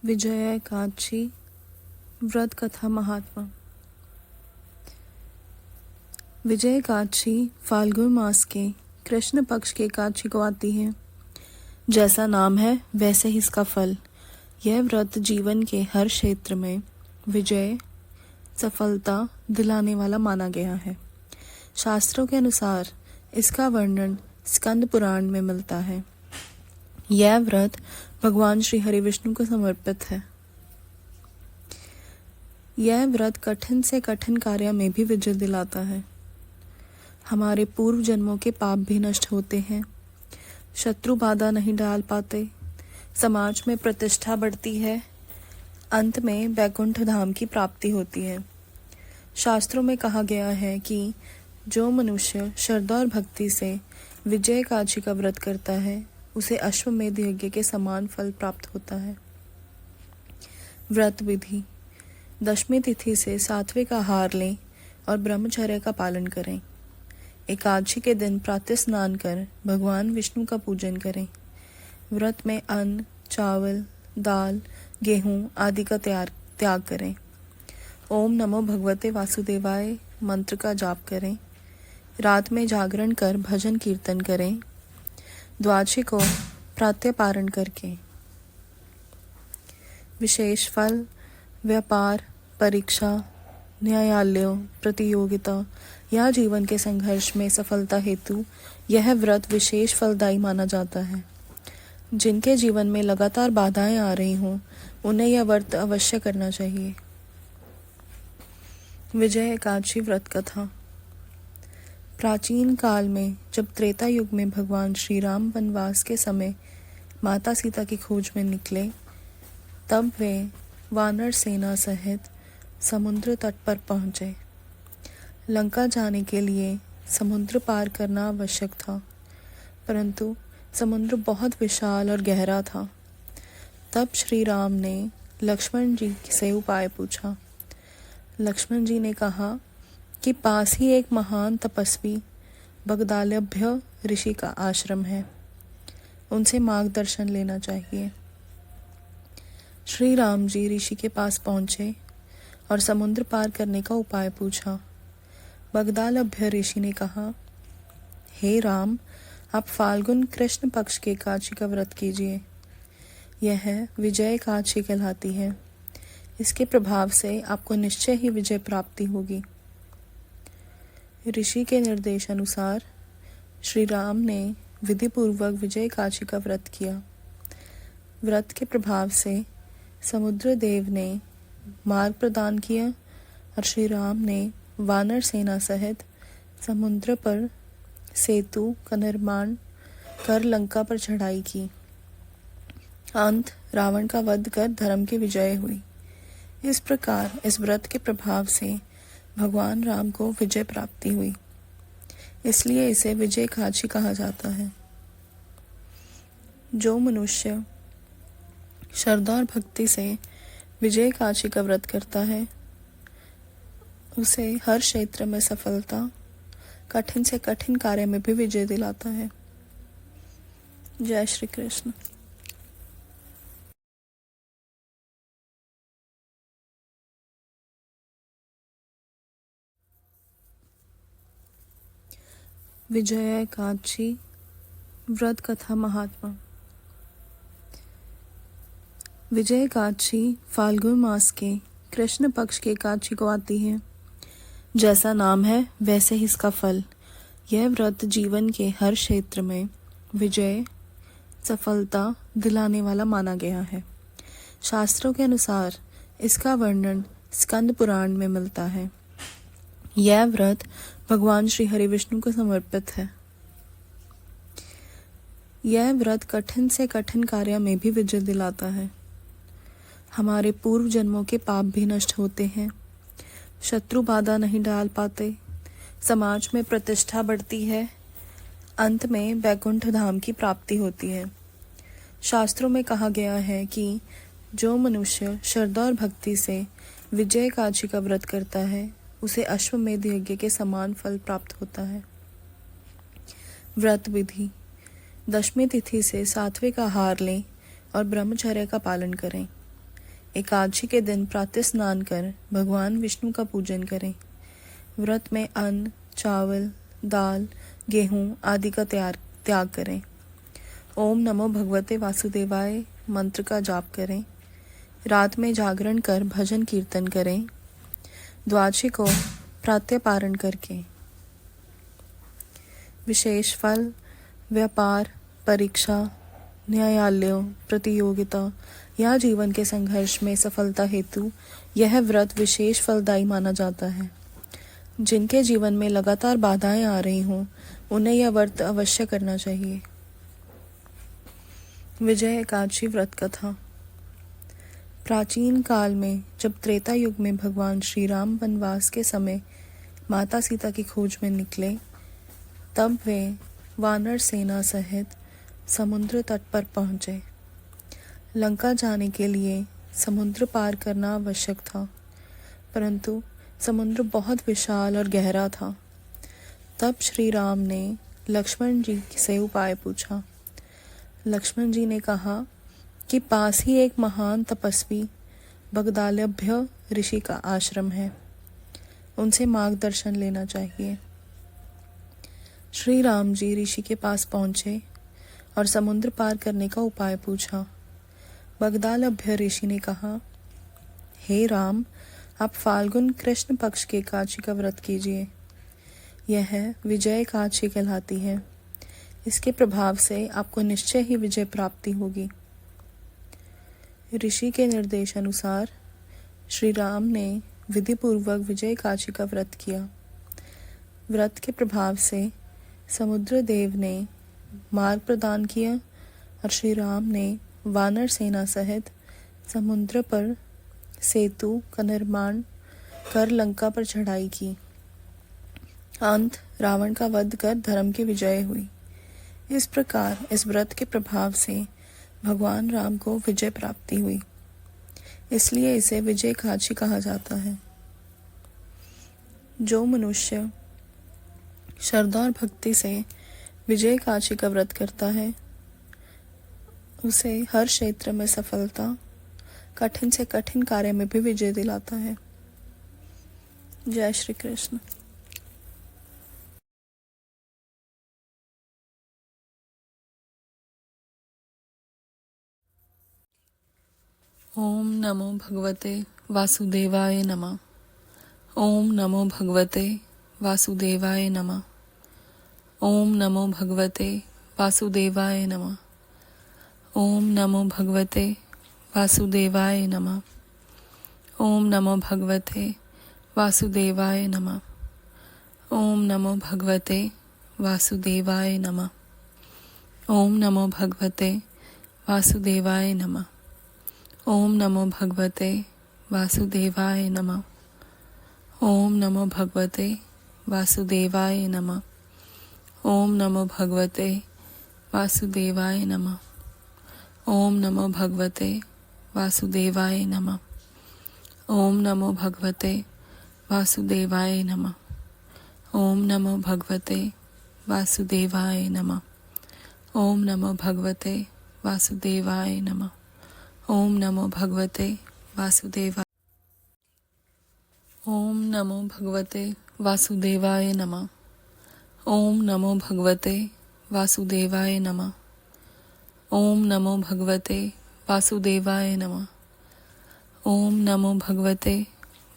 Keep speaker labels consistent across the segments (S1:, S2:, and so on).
S1: विजया एकादशी व्रत कथा महात्मा। विजय एकादशी फाल्गुन मास के कृष्ण पक्ष के एकादशी को आती है। जैसा नाम है वैसे ही इसका फल। यह व्रत जीवन के हर क्षेत्र में विजय सफलता दिलाने वाला माना गया है। शास्त्रों के अनुसार इसका वर्णन स्कंद पुराण में मिलता है। यह व्रत भगवान श्री हरि विष्णु को समर्पित है। यह व्रत कठिन से कठिन कार्य में भी विजय दिलाता है। हमारे पूर्व जन्मों के पाप भी नष्ट होते हैं। शत्रु बाधा नहीं डाल पाते। समाज में प्रतिष्ठा बढ़ती है। अंत में वैकुंठ धाम की प्राप्ति होती है। शास्त्रों में कहा गया है कि जो मनुष्य श्रद्धा और भक्ति से विजय एकादशी का व्रत करता है उसे अश्वमेध यज्ञ के समान फल प्राप्त होता है। व्रत विधि: दशमी तिथि से सात्विक आहार लें और ब्रह्मचर्य का पालन करें। एकादशी के दिन प्रातः स्नान कर भगवान विष्णु का पूजन करें। व्रत में अन्न, चावल, दाल, गेहूं आदि का त्याग करें। ओम नमो भगवते वासुदेवाय मंत्र का जाप करें। रात में जागरण कर भजन कीर्तन करें। द्वादशी को प्रातः पारण करके। विशेष फल: व्यापार, परीक्षा, न्यायालयों, प्रतियोगिता या जीवन के संघर्ष में सफलता हेतु यह व्रत विशेष फलदायी माना जाता है। जिनके जीवन में लगातार बाधाएं आ रही हों उन्हें यह व्रत अवश्य करना चाहिए। विजय एकादशी व्रत कथा। प्राचीन काल में जब त्रेता युग में भगवान श्री राम वनवास के समय माता सीता की खोज में निकले, तब वे वानर सेना सहित समुद्र तट पर पहुंचे। लंका जाने के लिए समुद्र पार करना आवश्यक था, परंतु समुद्र बहुत विशाल और गहरा था। तब श्री राम ने लक्ष्मण जी से उपाय पूछा। लक्ष्मण जी ने कहा कि पास ही एक महान तपस्वी बगदालभ्य ऋषि का आश्रम है, उनसे मार्गदर्शन लेना चाहिए। श्री राम जी ऋषि के पास पहुंचे और समुद्र पार करने का उपाय पूछा। बगदालभ्य ऋषि ने कहा, हे राम, आप फाल्गुन कृष्ण पक्ष के एकादशी का व्रत कीजिए। यह विजय एकादशी कहलाती है। इसके प्रभाव से आपको निश्चय ही विजय प्राप्ति होगी। ऋषि के निर्देश अनुसार श्री राम ने विधि पूर्वक विजय एकादशी का व्रत किया। व्रत के प्रभाव से समुद्र देव ने मार्ग प्रदान किया और श्री राम ने वानर सेना सहित समुद्र पर सेतु का निर्माण कर लंका पर चढ़ाई की। अंत रावण का वध कर धर्म की विजय हुई। इस प्रकार इस व्रत के प्रभाव से भगवान राम को विजय प्राप्ति हुई, इसलिए इसे विजय एकादशी कहा जाता है। जो मनुष्य श्रद्धा और भक्ति से विजय एकादशी का व्रत करता है उसे हर क्षेत्र में सफलता, कठिन से कठिन कार्य में भी विजय दिलाता है। जय श्री कृष्ण। विजया एकादशी व्रत कथा महात्मा। विजय एकादशी फाल्गुन मास के कृष्ण पक्ष के एकादशी को आती है। जैसा नाम है वैसे ही इसका फल। यह व्रत जीवन के हर क्षेत्र में विजय सफलता दिलाने वाला माना गया है। शास्त्रों के अनुसार इसका वर्णन स्कंद पुराण में मिलता है। यह व्रत भगवान श्री हरि विष्णु को समर्पित है। यह व्रत कठिन से कठिन कार्य में भी विजय दिलाता है। हमारे पूर्व जन्मों के पाप भी नष्ट होते हैं। शत्रु बाधा नहीं डाल पाते। समाज में प्रतिष्ठा बढ़ती है। अंत में वैकुंठ धाम की प्राप्ति होती है। शास्त्रों में कहा गया है कि जो मनुष्य श्रद्धा और भक्ति से विजय एकादशी का व्रत करता है उसे अश्वमेध यज्ञ के समान फल प्राप्त होता है। व्रत विधि: दशमी तिथि से सात्विक आहार लें और ब्रह्मचर्य का पालन करें। एकादशी के दिन प्रातः स्नान कर भगवान विष्णु का पूजन करें। व्रत में अन्न, चावल, दाल, गेहूं आदि का त्याग करें। ओम नमो भगवते वासुदेवाय मंत्र का जाप करें। रात में जागरण कर भजन कीर्तन करें। द्वादशी को प्रातः पारण करके। विशेष फल, व्यापार, परीक्षा, न्यायालयों, प्रतियोगिता या जीवन के संघर्ष में सफलता हेतु यह व्रत विशेष फलदायी माना जाता है। जिनके जीवन में लगातार बाधाएं आ रही हों, उन्हें यह व्रत अवश्य करना चाहिए। विजय एकादशी व्रत कथा। प्राचीन काल में जब त्रेता युग में भगवान श्री राम वनवास के समय माता सीता की खोज में निकले, तब वे वानर सेना सहित समुद्र तट पर पहुंचे। लंका जाने के लिए समुद्र पार करना आवश्यक था, परंतु समुद्र बहुत विशाल और गहरा था। तब श्री राम ने लक्ष्मण जी से उपाय पूछा। लक्ष्मण जी ने कहा कि पास ही एक महान तपस्वी बगदालभ्य ऋषि का आश्रम है, उनसे मार्गदर्शन लेना चाहिए। श्री राम जी ऋषि के पास पहुंचे और समुद्र पार करने का उपाय पूछा। बगदालभ्य ऋषि ने कहा, हे राम, आप फाल्गुन कृष्ण पक्ष के एकादशी का व्रत कीजिए। यह विजय एकादशी कहलाती है। इसके प्रभाव से आपको निश्चय ही विजय प्राप्ति होगी। ऋषि के निर्देश अनुसार श्री राम ने विधि पूर्वक विजय एकादशी का व्रत किया। व्रत के प्रभाव से समुद्र देव ने मार्ग प्रदान किया और श्री राम ने वानर सेना सहित समुद्र पर सेतु का निर्माण कर लंका पर चढ़ाई की। अंत रावण का वध कर धर्म की विजय हुई। इस प्रकार इस व्रत के प्रभाव से भगवान राम को विजय प्राप्ति हुई, इसलिए इसे विजय एकादशी कहा जाता है। जो मनुष्य श्रद्धा और भक्ति से विजय एकादशी का व्रत करता है, उसे हर क्षेत्र में सफलता, कठिन से कठिन कार्य में भी विजय दिलाता है। जय श्री कृष्ण। ओम नमो भगवते वासुदेवाय नमः। ओम नमो भगवते वासुदेवाय नमः। ओम नमो भगवते वासुदेवाय नमः। ओम नमो भगवते वासुदेवाय नमः। ओम नमो भगवते वासुदेवाय नमः। ओम नमो भगवते वासुदेवाय नमः। ओम नमो भगवते वासुदेवाय नमः। ओम नमो भगवते वासुदेवाय नमः। ओम नमो भगवते वासुदेवाय नमः। ओम नमो भगवते वासुदेवाय नमः। ओम नमो भगवते वासुदेवाय नमः। ओम नमो भगवते वासुदेवाय नमः। ओम नमो भगवते वासुदेवाय नमः। ओम नमो भगवते वासुदेवाय नमः। ओम नमो भगवते वासुदेवाय। ओम नमो भगवते वासुदेवाय नमः। ओम नमो भगवते वासुदेवाय नमः। ओम नमो भगवते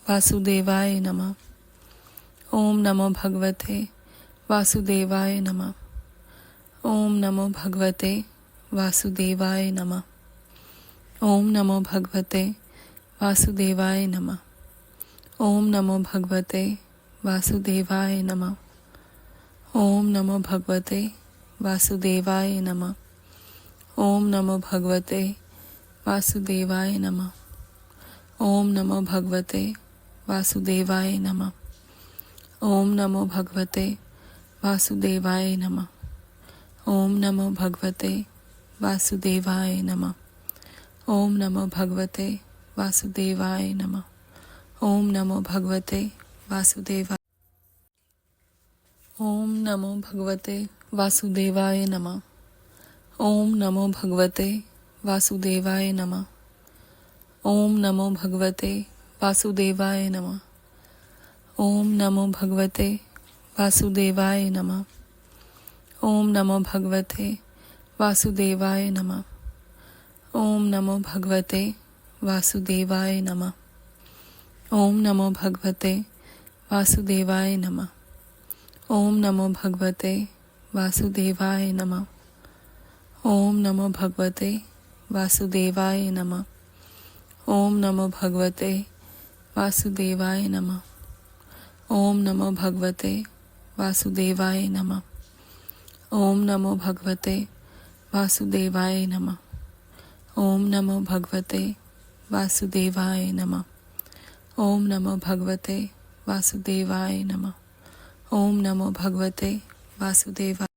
S1: वासुदेवाय नमः। ओम नमो भगवते वासुदेवाय नमः। ओम नमो भगवते वासुदेवाय नमः। ओम नमो भगवते वासुदेवाय नमः। ओम नमो भगवते वासुदेवाय नमः। ओम नमो भगवते वासुदेवाय नमः। ओम नमो भगवते वासुदेवाय नमः। ओम नमो भगवते वासुदेवाय नमः। ओम नमो भगवते वासुदेवाय नमः। ओम नमो भगवते वासुदेवाय नमः। ओम नमो भगवते वासुदेवाय नमः। ओम नमो भगवते वासुदेवाय नमः। ओम नमो भगवते वासुदेवाय। ओम नमो भगवते वासुदेवाय नमः। ओम नमो भगवते वासुदेवाय नमः। ओम नमो भगवते वासुदेवाय नमः। ओम नमो भगवते वासुदेवाय नमः। ओम नमो भगवते वासुदेवाय नमः। ओम नमो भगवते वासुदेवाय नमः। ओम नमो भगवते वासुदेवाय नमः। ओम नमो भगवते वासुदेवाय नमः। ओम नमो भगवते वासुदेवाय नमः। ओम नमो भगवते वासुदेवाय नमः। ओम नमो भगवते वासुदेवाय नमः। ओम नमो भगवते वासुदेवाय नमः। ओम नमो भगवते वासुदेवाय नमः। ओम नमो भगवते वासुदेवाय नमः। ओम नमो भगवते वासुदेवाय।